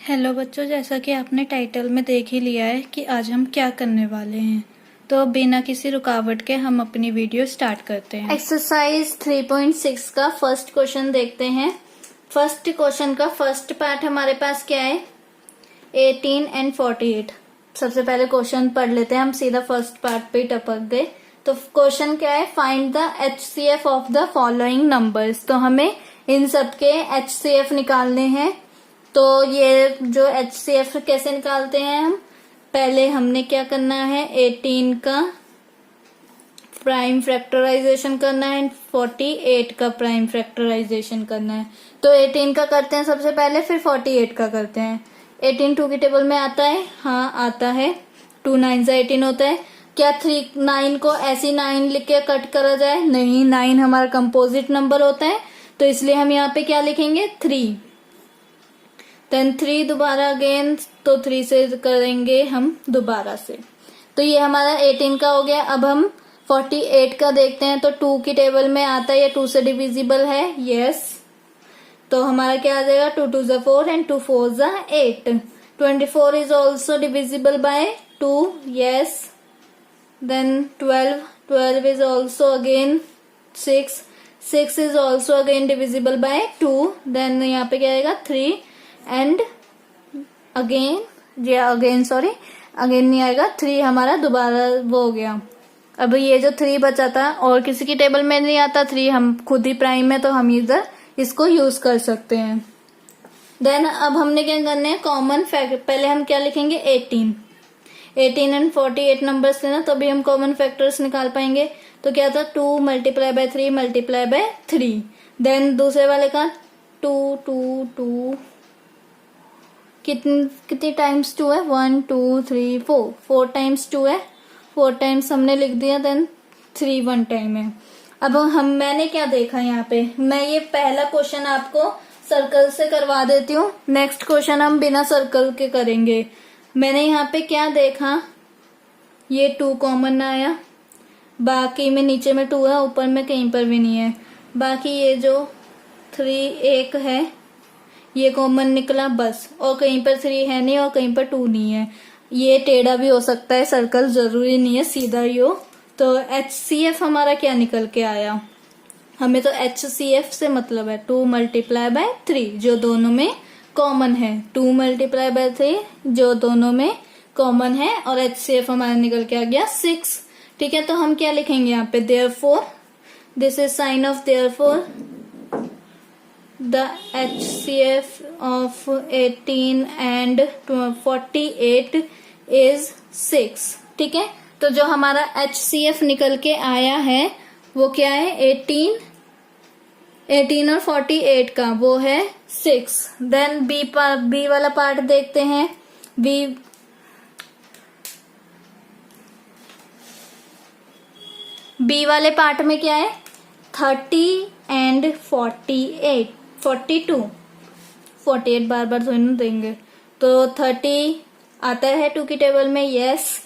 Hello बच्चों, जैसा कि आपने टाइटल में देख ही लिया है कि आज हम क्या करने वाले हैं। तो बिना किसी रुकावट के हम अपनी वीडियो स्टार्ट करते हैं। एक्सरसाइज 3.6 का फर्स्ट क्वेश्चन देखते हैं। फर्स्ट क्वेश्चन का फर्स्ट पार्ट हमारे पास क्या है, 18 एंड 48। सबसे पहले क्वेश्चन पढ़ लेते हैं, हम सीधा फर्स्ट पार्ट पे ही टपक गए। तो क्वेश्चन क्या है, find the HCF of the following numbers. तो हमें इन सब के HCF निकालने हैं। तो ये जो HCF कैसे निकालते हैं हम, पहले हमने क्या करना है, 18 का प्राइम फैक्टराइजेशन करना है, 48 का प्राइम फैक्टराइजेशन करना है। तो 18 का करते हैं सबसे पहले, फिर 48 का करते हैं। 18 2 की टेबल में आता है, हाँ आता है। 2 9 से 18 होता है। क्या 3 9 को ऐसी 9 लिख के कट करा जाए? नहीं, 9 हमारा कंपोजिट नंबर होता है, तो इसलिए हम यहाँ पे क्या लिखेंगे, 3। देन 3 दोबारा अगेन, तो 3 से करेंगे हम दोबारा से। तो ये हमारा 18 का हो गया। अब हम 48 का देखते हैं। तो 2 की टेबल में आता है, ये 2 से डिविजिबल है, यस। तो हमारा क्या आ जाएगा, 2 2 ज़ा 4 एंड 2 4 ज़ा 8। 24 is also divisible by 2, yes. Then 12 is also again 6 is also again divisible by 2। Then यहाँ पे क्या आएगा, 3 एंड अगेन नहीं आएगा, 3 हमारा दोबारा वो हो गया। अब ये जो 3 बचा था और किसी की टेबल में नहीं आता 3, हम खुद ही प्राइम में, तो हम इधर इसको यूज कर सकते हैं। देन अब हमने क्या करना है, कॉमन फैक्टर। पहले हम क्या लिखेंगे, 18 एंड 48 नंबर्स थे ना, तभी हम कॉमन फैक्टर्स निकाल पाएंगे। तो क्या था, 2 multiply by 3 multiply by 3। Then दूसरे वाले का 2 2 2 कितनी टाइम्स 2 है, 1 2 3 4 टाइम्स 2 है, 4 टाइम्स हमने लिख दिया। देन 3 1 टाइम है। अब मैंने क्या देखा यहाँ पे, मैं ये पहला क्वेश्चन आपको सर्कल से करवा देती हूँ, नेक्स्ट क्वेश्चन हम बिना सर्कल के करेंगे। मैंने यहाँ पे क्या देखा, ये 2 कॉमन आया, बाकी में नीचे में 2 है, ऊपर में कहीं पर भी नहीं है। बाकी ये जो 3 एक है, ये कॉमन निकला बस, और कहीं पर 3 है नहीं और कहीं पर 2 नहीं है। ये टेढ़ा भी हो सकता है, सर्कल जरूरी नहीं है सीधा ही हो। तो HCF हमारा क्या निकल के आया, हमें तो HCF से मतलब है 2 मल्टीप्लाई बाय 3 जो दोनों में कॉमन है, 2 मल्टीप्लाई बाय 3 जो दोनों में कॉमन है, और HCF हमारा निकल के आ गया 6। ठीक है, तो हम क्या लिखेंगे यहाँ पे, therefore, this is sine of therefore, the HCF of 18 and 48 is 6। ठीक है, तो जो हमारा HCF निकल के आया है वो क्या है, 18 और 48 का, वो है 6। देन बी वाला पार्ट देखते हैं। बी वाले पार्ट में क्या है, 30 एंड 48 बार थोड़ी ना देंगे। तो 30 आता है 2 की टेबल में, यस।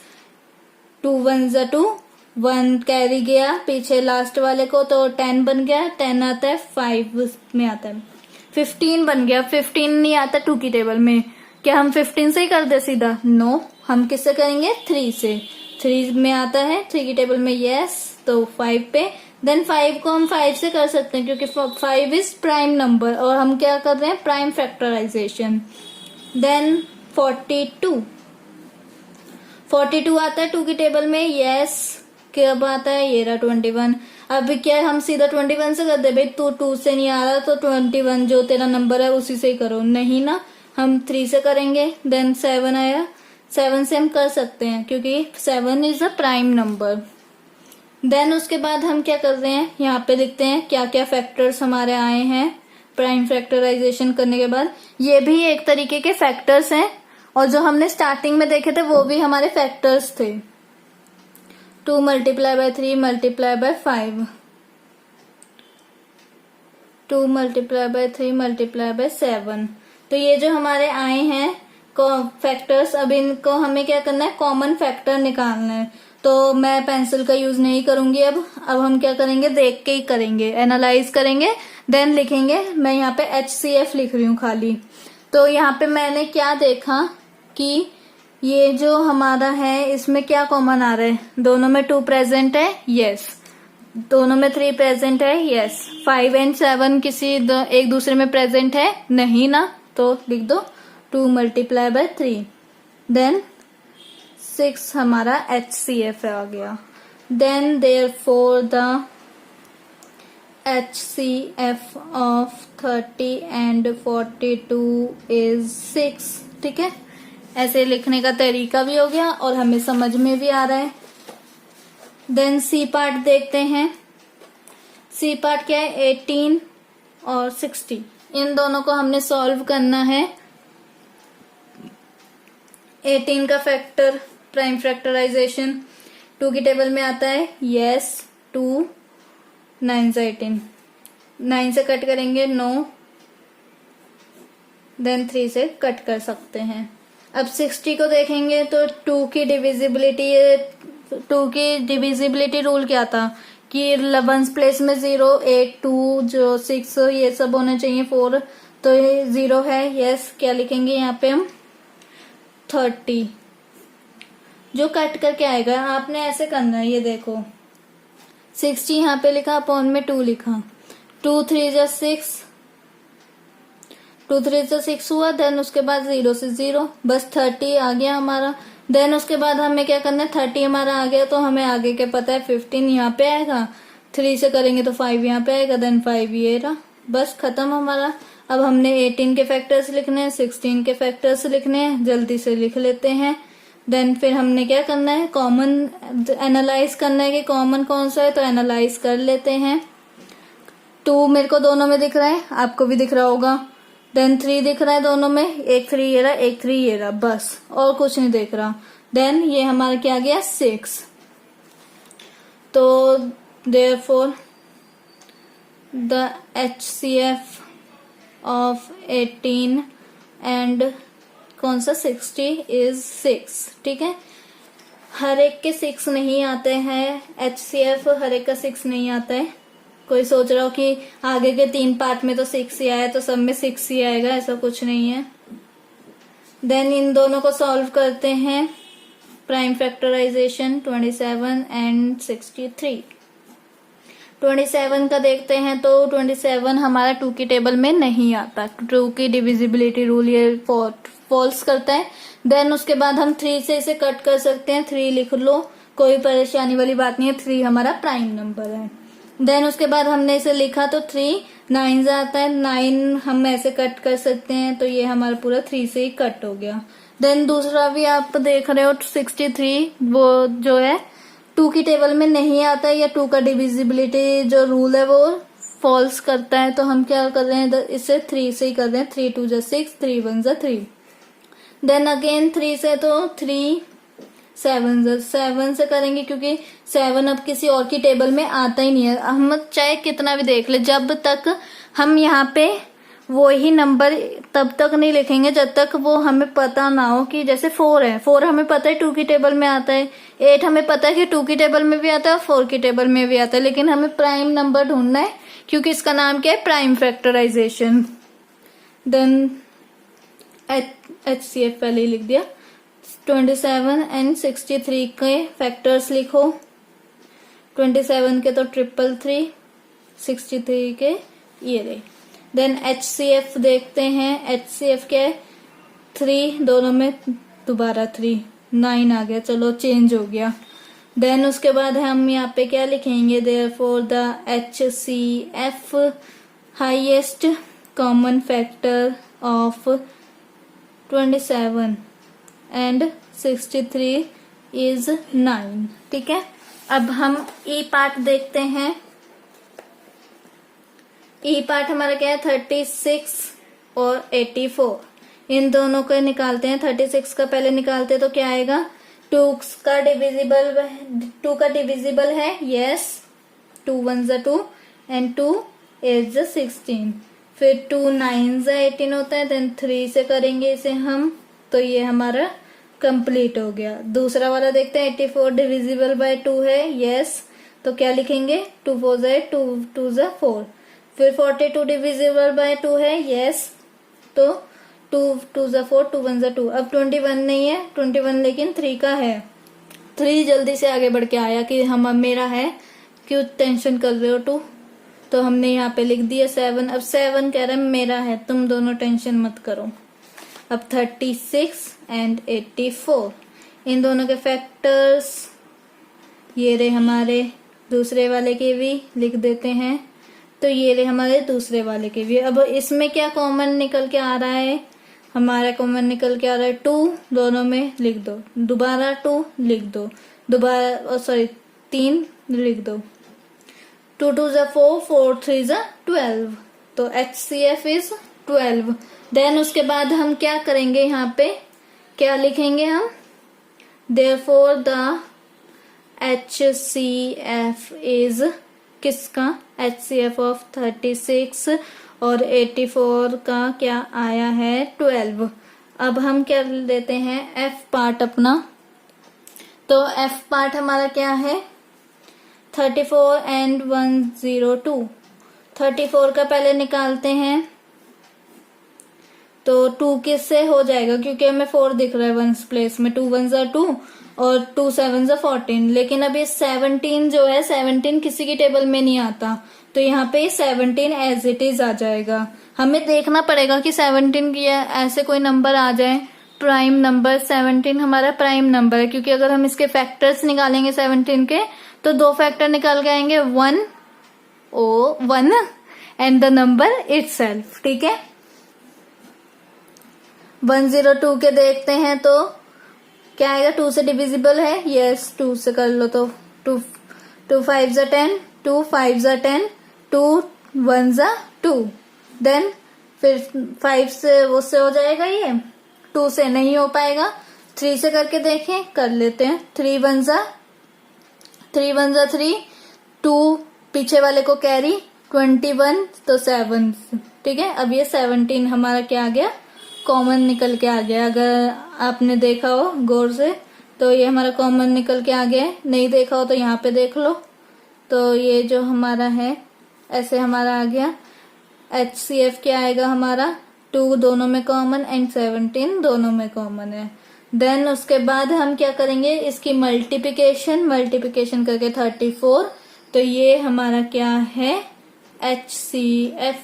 2 1 ज़ा 2, 1 कैरी गया पीछे लास्ट वाले को, तो 10 बन गया। 10 आता है 5 में आता है, 15 बन गया। 15 नहीं आता 2 की टेबल में, क्या हम 15 से ही कर दे सीधा, नो, हम किससे करेंगे, 3 से। 3 में आता है 3 की टेबल में, यस। तो 5 पे, देन 5 को हम 5 से कर सकते हैं क्योंकि 5 इज प्राइम नंबर, और हम क्या कर रहे हैं, प्राइम फैक्टराइजेशन। देन 42 आता है 2 की टेबल में, यस। कब आता है, ये रहा 21। अब क्या हम सीधा 21 से कर दे, भाई तू 2 से नहीं आ रहा तो 21 जो तेरा नंबर है उसी से ही करो, नहीं ना, हम 3 से करेंगे। देन 7 आया, 7 से हम कर सकते हैं क्योंकि 7 is a prime number. Then उसके बाद हम क्या कर रहे हैं, यहाँ पे लिखते हैं क्या क्या फैक्टर्स हमारे आए हैं प्राइम फैक्टराइजेशन करने के बाद। ये भी एक तरीके के फैक्टर्स हैं, और जो हमने स्टार्टिंग में देखे थे वो भी हमारे फैक्टर्स थे। 2 multiply by 3 multiply by 5, 2 multiply by 3 multiply bye 7। तो ये जो हमारे आए हैं फैक्टर्स, अब इनको हमें क्या करना है, कॉमन फैक्टर निकालना है। तो मैं पेंसिल का यूज नहीं करूंगी। अब हम क्या करेंगे, देख के ही करेंगे, एनालाइज करेंगे, देन लिखेंगे। मैं यहाँ पे HCF लिख रही हूँ खाली। तो यहाँ पे मैंने क्या देखा कि ये जो हमारा है इसमें क्या कॉमन आ रहा है, दोनों में 2 प्रेजेंट है, यस। दोनों में 3 प्रेजेंट है, यस। 5 एंड 7 एक दूसरे में प्रेजेंट है नहीं ना, तो लिख दो 2 मल्टीप्लाई बाय 3। देन 6 हमारा HCF आ गया। Then therefore the HCF of 30 and 42 is 6। ठीक है, ऐसे लिखने का तरीका भी हो गया और हमें समझ में भी आ रहा है। देन सी पार्ट देखते हैं। सी पार्ट क्या है, 18 और 60, इन दोनों को हमने सॉल्व करना है। 18 का फैक्टर प्राइम फैक्टराइजेशन 2 की टेबल में आता है, यस। 2 9 से 18, 9 से कट करेंगे 9, देन 3 से कट कर सकते हैं। अब 60 को देखेंगे तो 2 की डिविजिबिलिटी रूल क्या था कि 11 प्लेस में 0, 8, 2 जो 6 ये सब होने चाहिए, 4 तो ये 0 है, यस। क्या लिखेंगे यहाँ पे हम 30, जो कट करके आएगा आपने ऐसे करना है, ये देखो 60 यहाँ पे लिखा, अपॉन में 2 लिखा, 2 3 जा 6, 2 3 से 6 हुआ। देन उसके बाद 0 से 0, बस 30 आ गया हमारा। देन उसके बाद हमें क्या करना है, 30 हमारा आ गया तो हमें आगे क्या पता है, 15 यहाँ पे आएगा, 3 से करेंगे तो 5 यहाँ पे आएगा, देन 5 ये रहा, बस खत्म हमारा। अब हमने 18 के फैक्टर्स लिखने हैं, 16 के फैक्टर्स लिखने हैं, जल्दी से लिख लेते हैं। देन फिर हमने क्या करना है, कॉमन एनालाइज करना है कि कॉमन कौन सा है, तो एनालाइज कर लेते हैं। 2 मेरे को दोनों में दिख रहा है, आपको भी दिख रहा होगा। देन 3 दिख रहा है दोनों में, एक 3 ये रहा, एक 3 ये रहा, बस और कुछ नहीं दिख रहा। देन ये हमारा क्या गया 6। तो therefore the HCF of 18 and कौन सा 60 इज 6। ठीक है, हर एक के 6 नहीं आते हैं, HCF हर एक का 6 नहीं आता है। कोई सोच रहा हो कि आगे के 3 पार्ट में तो 6 ही आया तो सब में 6 ही आएगा, ऐसा कुछ नहीं है। देन इन दोनों को सॉल्व करते हैं, प्राइम फैक्टराइजेशन 27 एंड 63। 27 का देखते हैं तो 27 हमारा 2 की टेबल में नहीं आता, 2 की डिविजिबिलिटी रूल ये फॉल्स करता है। देन उसके बाद हम 3 से इसे कट कर सकते हैं, 3 लिख लो, कोई परेशानी वाली बात नहीं है, 3 हमारा प्राइम नंबर है। देन उसके बाद हमने इसे लिखा तो 3 9 आता है, 9 हम ऐसे कट कर सकते हैं, तो ये हमारा पूरा 3 से ही कट हो गया। देन दूसरा भी आप देख रहे हो 63, वो जो है 2 की टेबल में नहीं आता है, या 2 का डिविजिबिलिटी जो रूल है वो फॉल्स करता है, तो हम क्या कर रहे हैं, इसे 3 से ही कर रहे हैं, 3 2 जा 6, 3 1 जा 3। देन अगेन 3 से तो 3 7 से करेंगे, क्योंकि 7 अब किसी और की टेबल में आता ही नहीं है। हम चाहे कितना भी देख ले, जब तक हम यहाँ पे वो ही नंबर तब तक नहीं लिखेंगे जब तक वो हमें पता ना हो कि जैसे 4 है, 4 हमें पता है 2 की टेबल में आता है, 8 हमें पता है कि 2 की टेबल में भी आता है और 4 की टेबल में भी आता है, लेकिन हमें प्राइम नंबर ढूंढना है, क्योंकि इसका नाम क्या है, प्राइम फैक्टराइजेशन। देन HCF पहले ही लिख दिया। 27 एंड 63 के फैक्टर्स लिखो, 27 के तो 333, 63 के ये रहे। देन HCF देखते हैं, HCF क्या है, 3 दोनों में दोबारा 3, 9 आ गया, चलो चेंज हो गया। देन उसके बाद हम यहाँ पे क्या लिखेंगे, therefore the HCF highest common factor of 27 and 63 is 9। ठीक है, अब हम ई पार्ट देखते हैं। ई पार्ट हमारा क्या है, 36 और 84, इन दोनों को निकालते हैं। 36 का पहले निकालते हैं तो क्या आएगा, 2 का डिविजिबल है, यस, 2 1 जा 2 एंड 2 8 जा 16, फिर 2 9 जा 18 होता है। देन 3 से करेंगे इसे हम, तो ये हमारा कंप्लीट हो गया। दूसरा वाला देखते हैं, 84 डिविजिबल बाय 2 है, यस, तो क्या लिखेंगे, 2 4 जा 2, 2 जा 4, फिर 42 डिविजिबल बाय 2 है, यस, तो टू ज़ा 4, 2 1 ज़ा 2। अब 21 नहीं है, 21 लेकिन 3 का है। 3 जल्दी से आगे बढ़ के आया कि हम अब मेरा है, क्यों टेंशन कर रहे हो 2, तो हमने यहाँ पे लिख दिया 7। अब 7 कह रहा है मेरा है, तुम दोनों टेंशन मत करो। अब 36 एंड 84, इन दोनों के फैक्टर्स ये रहे हमारे, दूसरे वाले के भी लिख देते हैं, तो ये रहे हमारे दूसरे वाले के भी। अब इसमें क्या कॉमन निकल के आ रहा है, हमारा कॉमन निकल के आ रहा है 2, दोनों में लिख दो, दोबारा 2 लिख दो, दोबारा 3 लिख दो, 2 2 ज़ा 4, 4 3 ज़ा 12, तो HCF इज 12। देन उसके बाद हम क्या करेंगे, यहाँ पे क्या लिखेंगे हम, देयरफॉर द HCF इज किसका, HCF ऑफ 36 और 84 का क्या आया है 12। अब हम क्या लेते हैं F पार्ट अपना, तो F पार्ट हमारा क्या है 34 एंड 102। 34 का पहले निकालते हैं, तो 2 किससे हो जाएगा, क्योंकि हमें 4 दिख रहा है वंस प्लेस में, 2 1 ज़ा 2 और 2 7 ज़ा 14। लेकिन अब ये 17 जो है, 17 किसी की टेबल में नहीं आता, तो यहाँ पे 17 एज इट इज आ जाएगा। हमें देखना पड़ेगा कि 17 की ऐसे कोई नंबर आ जाए प्राइम नंबर। 17 हमारा प्राइम नंबर है, क्योंकि अगर हम इसके फैक्टर्स निकालेंगे 17 के, तो 2 फैक्टर निकाल के आएंगे 1 एंड द नंबर इटसेल्फ। ठीक है, 102 के देखते हैं तो क्या आएगा, 2 से डिविजिबल है, यस 2 से कर लो, तो 2 5 ज़ा 10, 2 5 ज़ा 10, 2 1 ज़ा 2, देन फिर 5 से उससे हो जाएगा, ये 2 से नहीं हो पाएगा, 3 से करके देखें, कर लेते हैं, 3 1 ज़ा 3, 2 पीछे वाले को कैरी, 21 तो 7। ठीक है, अब ये 17 हमारा क्या आ गया, कॉमन निकल के आ गया। अगर आपने देखा हो गौर से तो ये हमारा कॉमन निकल के आ गया है, नहीं देखा हो तो यहाँ पे देख लो, तो ये जो हमारा है ऐसे हमारा आ गया। HCF क्या आएगा हमारा, 2 दोनों में कॉमन एंड 17 दोनों में कॉमन है। देन उसके बाद हम क्या करेंगे, इसकी मल्टीप्लिकेशन करके 34, तो ये हमारा क्या है HCF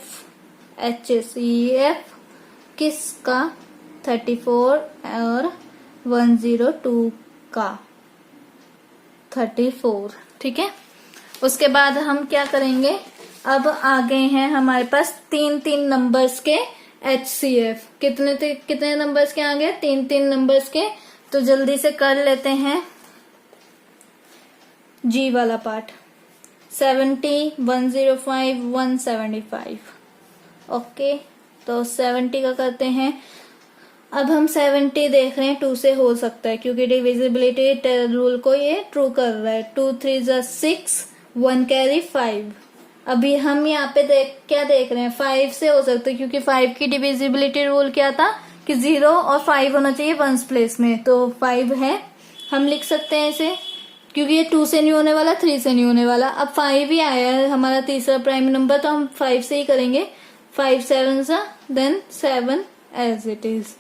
किसका, 34 और 102 का 34। ठीक है, उसके बाद हम क्या करेंगे, अब आ गए हैं हमारे पास 3 नंबर्स के HCF। कितने नंबर्स के आ गए, 3 नंबर्स के, तो जल्दी से कर लेते हैं G वाला पार्ट, 70 105 175। ओके, तो 70 का करते हैं। अब हम 70 देख रहे हैं 2 से हो सकता है, क्योंकि डिविजिबिलिटी रूल को ये ट्रू कर रहा है। 2 3 ज़ा 6, 1 कैरी 5। अभी हम यहाँ पे क्या देख रहे हैं, 5 से हो सकता है, क्योंकि 5 की डिविजिबिलिटी रूल क्या था कि 0 और 5 होना चाहिए वंस प्लेस में, तो 5 है, हम लिख सकते हैं इसे, क्योंकि ये 2 से नहीं होने वाला, 3 से नहीं होने वाला। अब 5 ही आया है हमारा तीसरा प्राइम नंबर, तो हम 5 से ही करेंगे, 5 7 ज़ा then 7 as it is.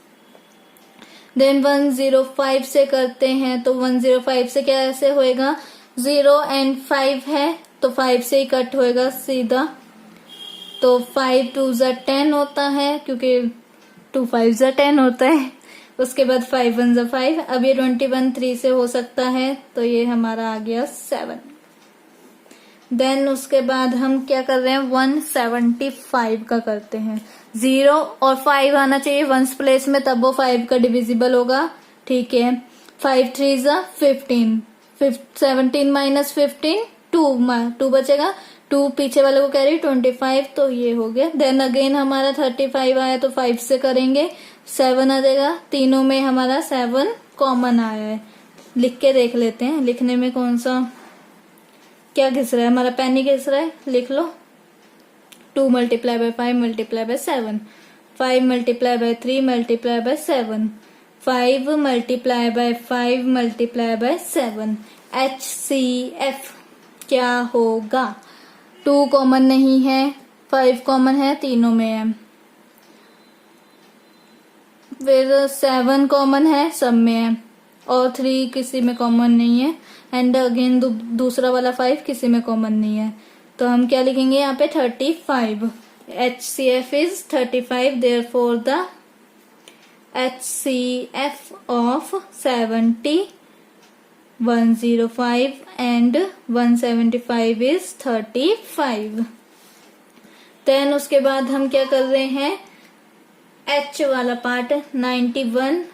Then 105 से करते हैं, तो 105 से क्या ऐसे होएगा, 0 एंड 5 है, तो 5 से ही कट होएगा सीधा, तो 5 2 ज़ा 10 होता है, क्योंकि 2 5 ज़ा 10 होता है। उसके बाद 5 1 ज़ा 5। अब ये 21 3 से हो सकता है, तो ये हमारा आ गया 7। देन उसके बाद हम क्या कर रहे हैं, 175 का करते हैं। 0 और 5 आना चाहिए वंस प्लेस में, तब वो 5 का डिविजिबल होगा। ठीक है, 5 3 ज़ा 15, 17 माइनस 15 2 बचेगा, 2 पीछे वाले को कैरी 25, तो ये हो गया। देन अगेन हमारा 35 आया, तो 5 से करेंगे, 7 आ जाएगा। तीनों में हमारा 7 कॉमन आया है। लिख के देख लेते हैं, लिखने में कौन सा क्या घिस रहा है, हमारा पेन ही घिस रहा है, लिख लो। 2 multiply by 5 multiply by 7, 5 multiply by 3 multiply bye 7, 5 multiply by 5 multiply by 7। HCF क्या होगा, 2 कॉमन नहीं है, 5 कॉमन है, तीनों में है, फिर 7 कॉमन है, सब में है, और 3 किसी में कॉमन नहीं है, एंड अगेन दूसरा वाला 5 किसी में कॉमन नहीं है। तो हम क्या लिखेंगे यहाँ पे 35। HCF is 35, therefore the HCF of 70, 105 and 175 is 35। Then उसके बाद हम क्या कर रहे हैं, H वाला पार्ट 91,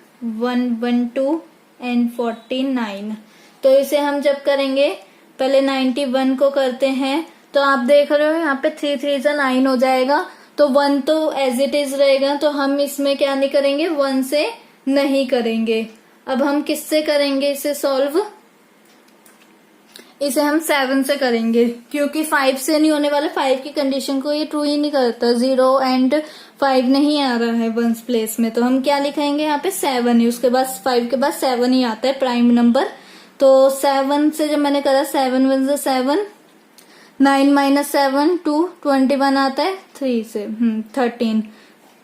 112 एंड 49। तो इसे हम जब करेंगे, पहले 91 को करते हैं, तो आप देख रहे हो यहाँ पे 3 3 से 9 हो जाएगा, तो 1 तो एज इट इज रहेगा, तो हम इसमें क्या नहीं करेंगे, 1 से नहीं करेंगे। अब हम किससे करेंगे इसे सॉल्व, इसे हम 7 से करेंगे, क्योंकि 5 से नहीं होने वाला, 5 की कंडीशन को ये ट्रू ही नहीं करता, 0 एंड 5 नहीं आ रहा है 1 प्लेस में, तो हम क्या लिखेंगे यहाँ पे 7 ही, उसके बाद 5 के बाद 7 ही आता है प्राइम नंबर। तो 7 से जब मैंने करा 7 1 से 7, 9 माइनस 7 2, 21 आता है 3 से 13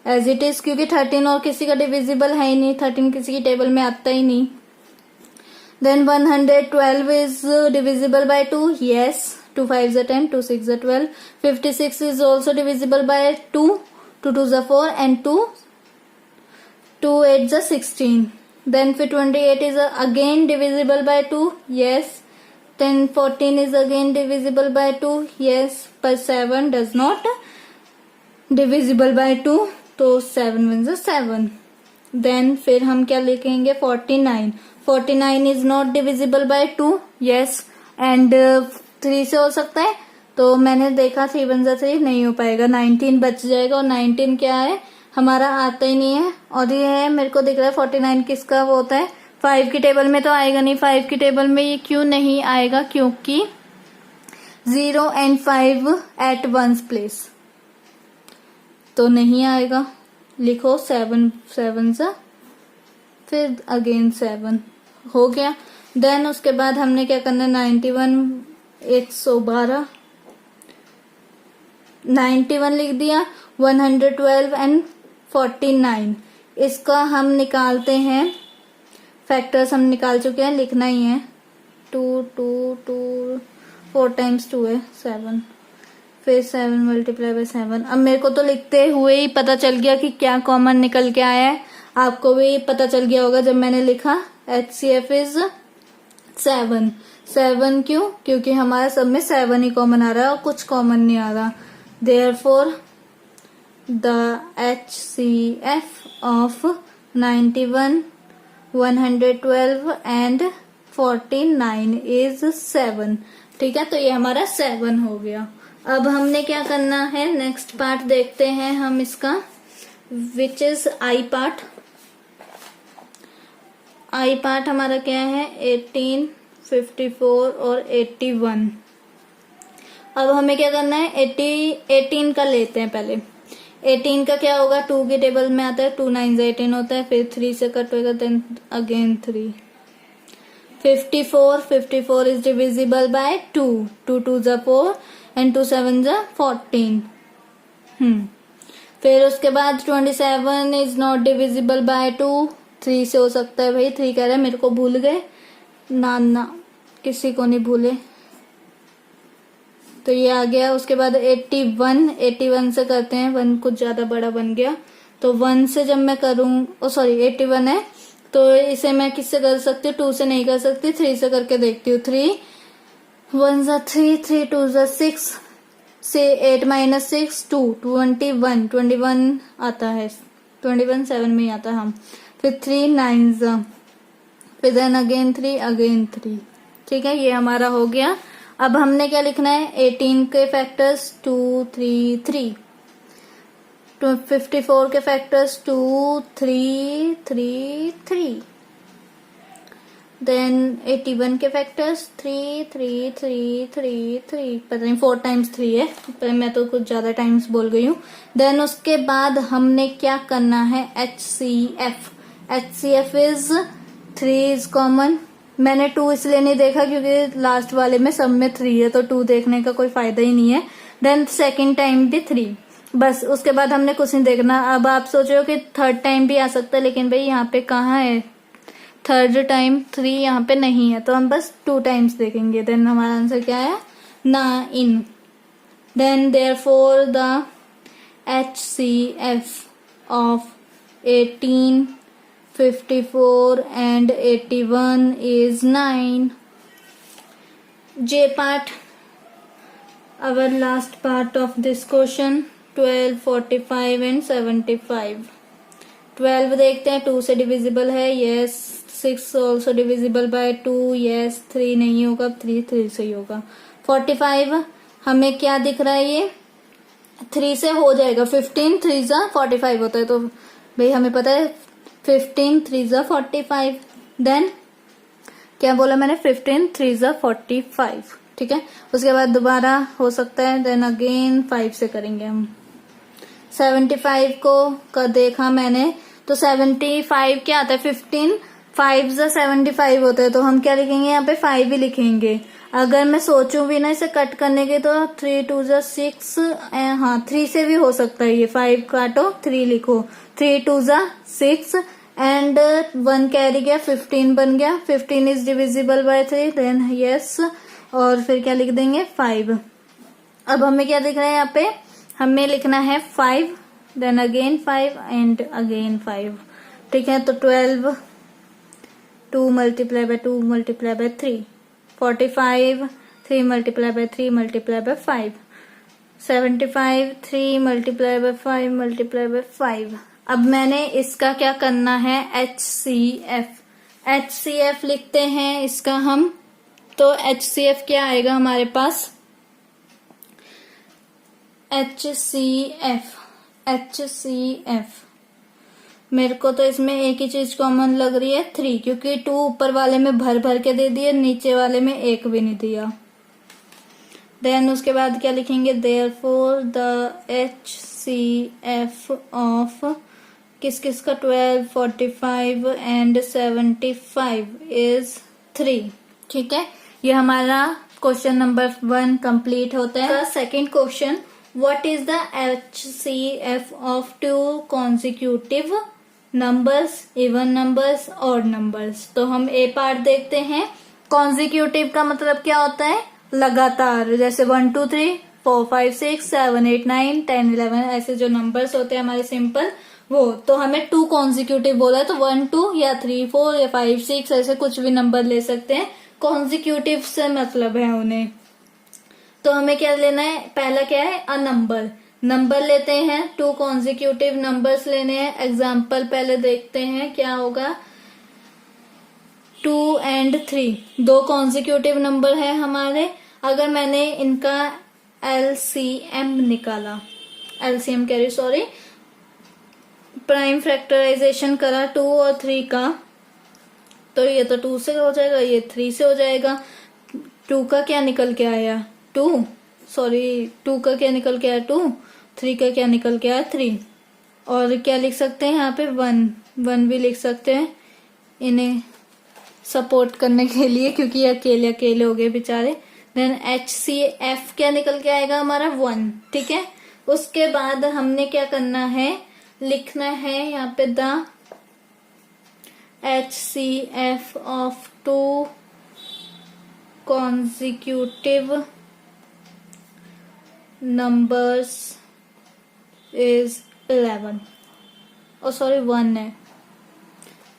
एज इट इज, क्योंकि 13 और किसी का डिविजिबल है ही नहीं, 13 किसी की टेबल में आता ही नहीं। Then 112 is divisible by 2. Yes. 2 5s are 10, 2 6s are 12. 56 is also divisible by 2. 2 2s are 4 and 2 8s are 16. Then 28 is again divisible by 2. Yes. Then 14 is again divisible by 2. Yes. But 7 does not divisible by 2. तो 7 wins are 7. Then फिर हम क्या लिखेंगे 49. 49 is not divisible by 2. Yes. And 3 से हो सकता है, तो मैंने देखा 3 1 जा 3 नहीं हो पाएगा, 19 बच जाएगा, और 19 क्या है हमारा आता ही नहीं है, और ये है मेरे को दिख रहा है 49 किसका वो होता है, 5 की टेबल में तो आएगा नहीं। 5 की टेबल में ये क्यों नहीं आएगा, क्योंकि 0 एंड 5 एट 1 प्लेस, तो नहीं आएगा। लिखो 7 7 से फिर अगेन 7 हो गया। देन उसके बाद हमने क्या करना है 91 112 91 लिख दिया, 112 एंड 49 इसका हम निकालते हैं, फैक्टर्स हम निकाल चुके हैं, लिखना ही है 2 2 2 4 टाइम्स 2 है 7, फिर 7 मल्टीप्लाई बाय 7। अब मेरे को तो लिखते हुए ही पता चल गया कि क्या कॉमन निकल के आया है, आपको भी पता चल गया होगा जब मैंने लिखा HCF इज 7। 7 क्यों, क्योंकि हमारा सब में 7 ही कॉमन आ रहा है और कुछ कॉमन नहीं आ रहा। Therefore the HCF of 91 112 and 49 is 7। ठीक है, तो ये हमारा 7 हो गया। अब हमने क्या करना है, नेक्स्ट पार्ट देखते हैं हम इसका, which is I part. I part हमारा क्या है 18 54 और 81। अब हमें क्या करना है 18 का लेते हैं पहले। 18 का क्या होगा, 2 की टेबल में आता है, 2 9 18 होता है, फिर 3 से कट होगा, then again 3। 54 is divisible by 2, 2 2 जा 4 एंड 2 7 जा 14। फिर उसके बाद 27 इज नॉट डिविजिबल बाय 2, 3 से हो सकता है, भाई 3 कह रहा है, मेरे को भूल गए ना किसी को नहीं भूले, तो ये आ गया। उसके बाद 81 से करते हैं, 1 कुछ ज्यादा बड़ा बन गया, तो 1 से जब मैं करूं, सॉरी 81 है, तो इसे मैं किससे कर सकती हूँ, 2 से नहीं कर सकती, 3 से करके देखती हूँ। 3 1 जा 3, 3 2 जा 6 से 8 माइनस 6 2, 21 आता है, 21 7 में ही आता है हम। फिर 3 9 जा, फिर देन अगेन 3। ठीक है, ये हमारा हो गया। अब हमने क्या लिखना है 18 के फैक्टर्स 2 3 3, 54 के फैक्टर्स 2 3 3 3, देन 81 के फैक्टर्स 3 3 3 3 3, पता नहीं 4 टाइम्स 3 है, पर मैं तो कुछ ज्यादा टाइम्स बोल गई हूँ। देन उसके बाद हमने क्या करना है HCF इज 3 इज कॉमन। मैंने 2 इसलिए नहीं देखा क्योंकि लास्ट वाले में सब में 3 है, तो 2 देखने का कोई फायदा ही नहीं है। देन सेकेंड टाइम भी 3, बस उसके बाद हमने कुछ नहीं देखना। अब आप सोच रहे हो कि थर्ड टाइम भी आ सकता है, लेकिन भाई यहाँ पे कहाँ है थर्ड टाइम, 3 यहाँ पे नहीं है, तो हम बस 2 टाइम्स देखेंगे। देन हमारा आंसर क्या है, 9। Then therefore the HCF of 18, 54 and 81 is 9. J part, our last part of this question, 12, 45 and 75. 12 देखते हैं, 2 से डिविजिबल है, yes. 6 also divisible by 2, yes. 3 नहीं होगा, 3 से ही होगा। 45 हमें क्या दिख रहा है, ये 3 से हो जाएगा। 15 3 जा 45 होता है, तो भाई हमें पता है 15 3 जा 45। देन क्या बोला मैंने, 15 3 जा 45, ठीक है। उसके बाद दोबारा हो सकता है, देन अगेन 5 से करेंगे हम। 75 को देखा मैंने, तो 75 क्या आता है, 15 5 जा 75 होता है, तो हम क्या लिखेंगे यहाँ पे, 5 ही लिखेंगे। अगर मैं सोचूं भी ना इसे कट करने के, तो 3 2 जा 6, हाँ 3 से भी हो सकता है, ये 5 काटो 3 लिखो, 3 2 जा 6 एंड 1 कैरी गया, 15 बन गया। 15 is divisible by 3, then yes, और फिर क्या लिख देंगे 5। अब हमें क्या दिख रहा है यहाँ पे, हमें लिखना है 5, देन अगेन 5 एंड अगेन 5, ठीक है। तो 12 2 multiply bye 2 multiply by 3, 45 3 multiply by 3 multiply by 5, 75 3 multiply by 5 multiply by 5। अब मैंने इसका क्या करना है, HCF लिखते हैं इसका हम। तो HCF क्या आएगा हमारे पास, HCF मेरे को तो इसमें एक ही चीज कॉमन लग रही है, 3, क्योंकि 2 ऊपर वाले में भर भर के दे दिए, नीचे वाले में एक भी नहीं दिया। देन उसके बाद क्या लिखेंगे, देयरफॉर द HCF ऑफ किस किस का, 12 45 एंड 75 इज 3, ठीक है। ये हमारा क्वेश्चन नंबर 1 कंप्लीट होता है। Second question, what is the HCF of 2 consecutive numbers, even numbers, odd numbers. तो हम ए पार्ट देखते हैं। कॉन्जिक्यूटिव का मतलब क्या होता है, लगातार, जैसे 1 2 3 4 5 6 7 8 9 10 11 ऐसे जो नंबर्स होते हैं हमारे सिंपल, वो। तो हमें 2 कॉन्जिक्यूटिव बोला है, तो 1 2 या 3 4 या 5 6 ऐसे कुछ भी नंबर ले सकते हैं, कॉन्जिक्यूटिव से मतलब है उन्हें। तो हमें क्या लेना है, पहला क्या है, अ नंबर लेते हैं, 2 कॉन्जिक्यूटिव नंबर्स लेने हैं। एग्जाम्पल पहले देखते हैं क्या होगा, 2 एंड 3 2 कॉन्जिक्यूटिव नंबर है हमारे। अगर मैंने इनका LCM निकाला, LCM कह रही सॉरी, प्राइम फैक्टराइजेशन करा 2 और 3 का, तो ये तो 2 से हो जाएगा, ये 3 से हो जाएगा। 2 का क्या निकल के आया, 2 का क्या निकल के आया 2, 3 का क्या निकल के आया 3, और क्या लिख सकते हैं यहाँ पे 1 भी लिख सकते हैं इन्हें सपोर्ट करने के लिए, क्योंकि अकेले अकेले हो गए बेचारे। देन HCF क्या निकल के आएगा हमारा 1, ठीक है। उसके बाद हमने क्या करना है, लिखना है यहाँ पे the HCF of 2 consecutive numbers is 11, और सॉरी 1 है,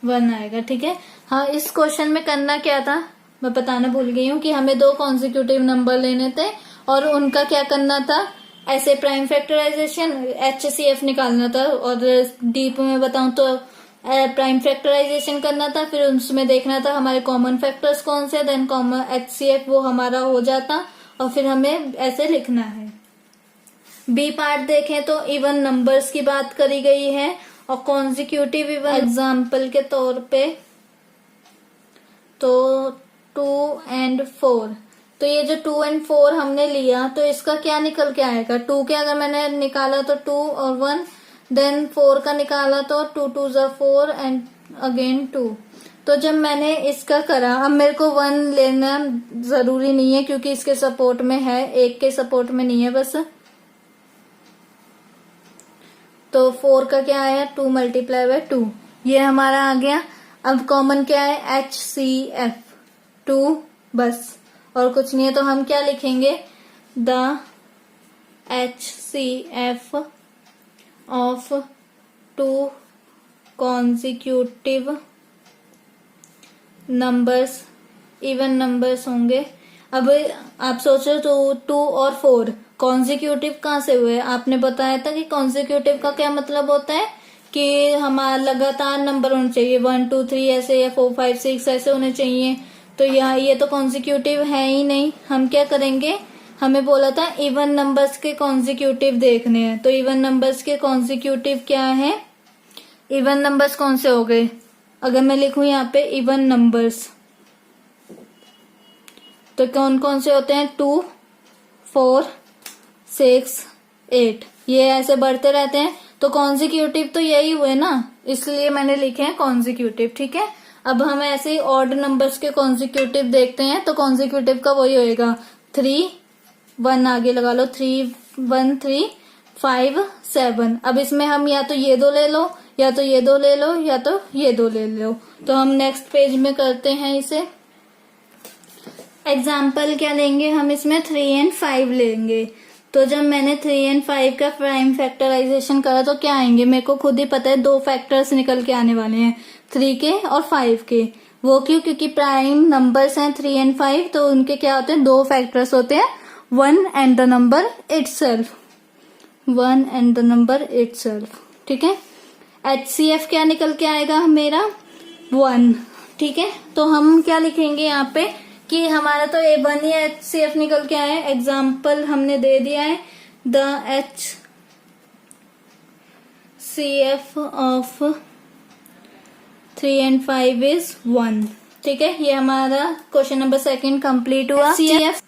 1 आएगा, ठीक है। हाँ, इस क्वेश्चन में करना क्या था मैं बताना भूल गई हूँ, कि हमें 2 कॉन्जिक्यूटिव नंबर लेने थे और उनका क्या करना था, ऐसे प्राइम फैक्टराइजेशन HCF निकालना था, और डीप में बताऊं तो प्राइम फैक्टराइजेशन करना था, फिर उसमें देखना था हमारे कॉमन फैक्टर्स कौन से, देन कॉमन HCF वो हमारा हो जाता, और फिर हमें ऐसे लिखना है। बी पार्ट देखें तो इवन नंबर्स की बात करी गई है, और कॉन्जिक्यूटिव इवन एग्जाम्पल के तौर पे तो 2 and 4, तो ये जो 2 and 4 हमने लिया, तो इसका क्या निकल के आएगा, 2 के अगर मैंने निकाला तो 2 और 1, देन 4 का निकाला तो 2 2 जा 4 एंड अगेन 2। तो जब मैंने इसका करा, अब मेरे को 1 लेना जरूरी नहीं है क्योंकि इसके सपोर्ट में है, एक के सपोर्ट में नहीं है बस। तो 4 का क्या आया 2 मल्टीप्लाई बाय 2, ये हमारा आ गया। अब कॉमन क्या है HCF 2 बस और कुछ नहीं है, तो हम क्या लिखेंगे the HCF of 2 consecutive numbers, even numbers होंगे। अब आप सोचो तो 2 और 4 कॉन्जिक्यूटिव कहाँ से हुए, आपने बताया था कि कॉन्जिक्यूटिव का क्या मतलब होता है कि हमारा लगातार नंबर होने चाहिए 1 2 3 ऐसे, या 4 5 6 ऐसे होने चाहिए। तो यहाँ ये तो कॉन्जिक्यूटिव है ही नहीं, हम क्या करेंगे, हमें बोला था इवन नंबर्स के कॉन्जिक्यूटिव देखने हैं। तो इवन नंबर्स के कॉन्जिक्यूटिव क्या है, इवन नंबर्स कौन से हो गए, अगर मैं लिखूं यहाँ पे इवन नंबर्स तो कौन कौन से होते हैं 2 4 6 8, ये ऐसे बढ़ते रहते हैं। तो कॉन्जिक्यूटिव तो यही हुए ना, इसलिए मैंने लिखे हैं कॉन्जिक्यूटिव। ठीक है, अब हम ऐसे ही ऑड नंबर्स के कॉन्जिक्यूटिव देखते हैं। तो कॉन्जिक्यूटिव का वही होएगा 3 1 आगे लगा लो, 3 1 3 5 7। अब इसमें हम या तो ये दो ले लो, या तो ये दो ले लो, या तो ये दो ले लो। तो हम नेक्स्ट पेज में करते हैं इसे। एग्जाम्पल क्या लेंगे हम इसमें 3 और 5 लेंगे। तो जब मैंने 3 और 5 का प्राइम फैक्टराइजेशन करा तो क्या आएंगे, मेरे को खुद ही पता है 2 फैक्टर्स निकल के आने वाले हैं 3 के और 5 के। वो क्यों, क्योंकि प्राइम नंबर्स हैं 3 और 5, तो उनके क्या होते हैं 2 फैक्टर्स होते हैं 1 and the number itself, 1 and the number itself. ठीक है, HCF क्या निकल के आएगा मेरा 1। ठीक है, तो हम क्या लिखेंगे यहाँ पे कि हमारा तो A1 ही HCF निकल के आया है। एग्जाम्पल हमने दे दिया है the HCF of 3 and 5 is 1। ठीक है, ये हमारा क्वेश्चन नंबर 2 कंप्लीट हुआ। HCF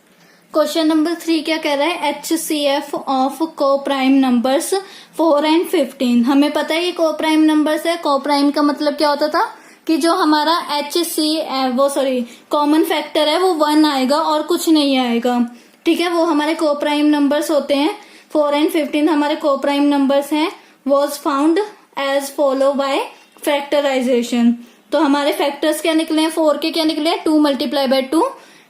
क्वेश्चन नंबर 3 क्या कह रहा है, HCF ऑफ को प्राइम नंबर्स 4 and 15। हमें पता है ये को प्राइम नंबर्स है। को प्राइम का मतलब क्या होता था कि जो हमारा कॉमन फैक्टर है वो 1 आएगा और कुछ नहीं आएगा। ठीक है, वो हमारे को प्राइम नंबर्स होते हैं। 4 and 15 हमारे को प्राइम नंबर्स हैं। Was found as follow by factorisation. तो हमारे फैक्टर्स क्या निकले हैं, 4 के क्या निकले हैं 2 मल्टीप्लाई बाय 2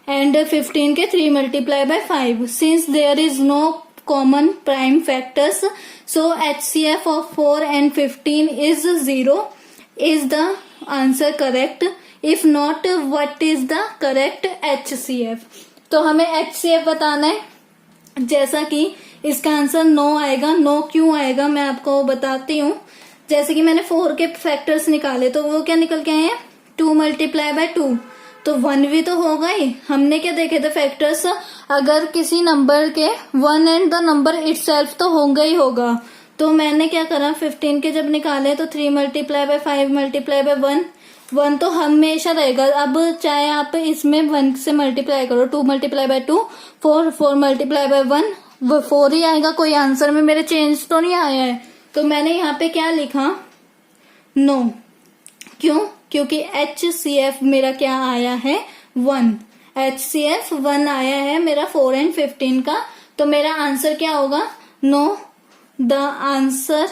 एंड 15 के 3 multiply by 5। Since there is no common prime factors so HCF of 4 and 15 is 0। Is the answer correct, if not what is the correct HCF। तो हमें HCF बताना है, जैसा कि इसका आंसर 9 आएगा। 9 क्यों आएगा मैं आपको बताती हूँ। जैसे कि मैंने 4 के फैक्टर्स निकाले तो वो क्या निकल के आए हैं 2 मल्टीप्लाई बाय 2, तो 1 भी तो होगा ही। हमने क्या देखे थे फैक्टर्स, अगर किसी नंबर के 1 एंड द नंबर इटसेल्फ तो होगा ही होगा। तो मैंने क्या करा 15 के जब निकाले तो 3 मल्टीप्लाई बाय 5 मल्टीप्लाई बाय 1 तो हमेशा रहेगा। अब चाहे आप इसमें 1 से मल्टीप्लाई करो, 2 मल्टीप्लाई बाय 2 4 मल्टीप्लाई बाय 1 वो 4 ही आएगा। कोई आंसर में मेरे चेंज तो नहीं आया है। तो मैंने यहाँ पे क्या लिखा नो। क्यों, क्योंकि HCF मेरा क्या आया है 1। HCF 1 आया है मेरा 4 and 15 का। तो मेरा आंसर क्या होगा no, the answer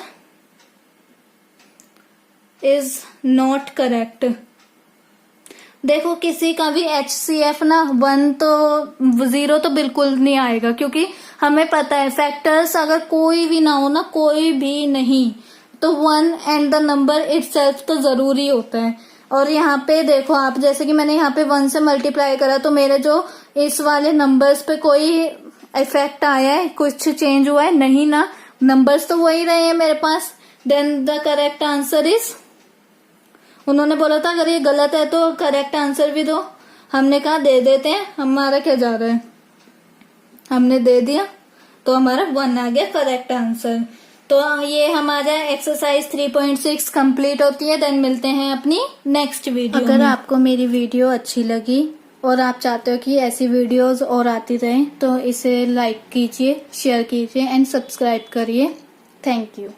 is not correct. देखो किसी का भी HCF ना 1 तो 0 तो बिल्कुल नहीं आएगा, क्योंकि हमें पता है फैक्टर्स अगर कोई भी ना हो ना, कोई भी नहीं, तो 1 एंड द नंबर इटसेल्फ तो जरूरी होता है। और यहाँ पे देखो आप, जैसे कि मैंने यहाँ पे 1 से मल्टीप्लाई करा तो मेरे जो इस वाले नंबर्स पे कोई इफेक्ट आया है, कुछ चेंज हुआ है नहीं ना, नंबर्स तो वही रहे हैं मेरे पास। Then the correct answer is, उन्होंने बोला था अगर ये गलत है तो करेक्ट आंसर भी दो। हमने कहा दे देते हैं, हमारा क्या जा रहा है, हमने दे दिया तो हमारा 1 आ गया करेक्ट आंसर। तो ये हमारा एक्सरसाइज 3.6 कंप्लीट होती है। देन मिलते हैं अपनी नेक्स्ट वीडियो। अगर आपको मेरी वीडियो अच्छी लगी और आप चाहते हो कि ऐसी वीडियोस और आती रहें तो इसे लाइक कीजिए, शेयर कीजिए एंड सब्सक्राइब करिए। Thank you.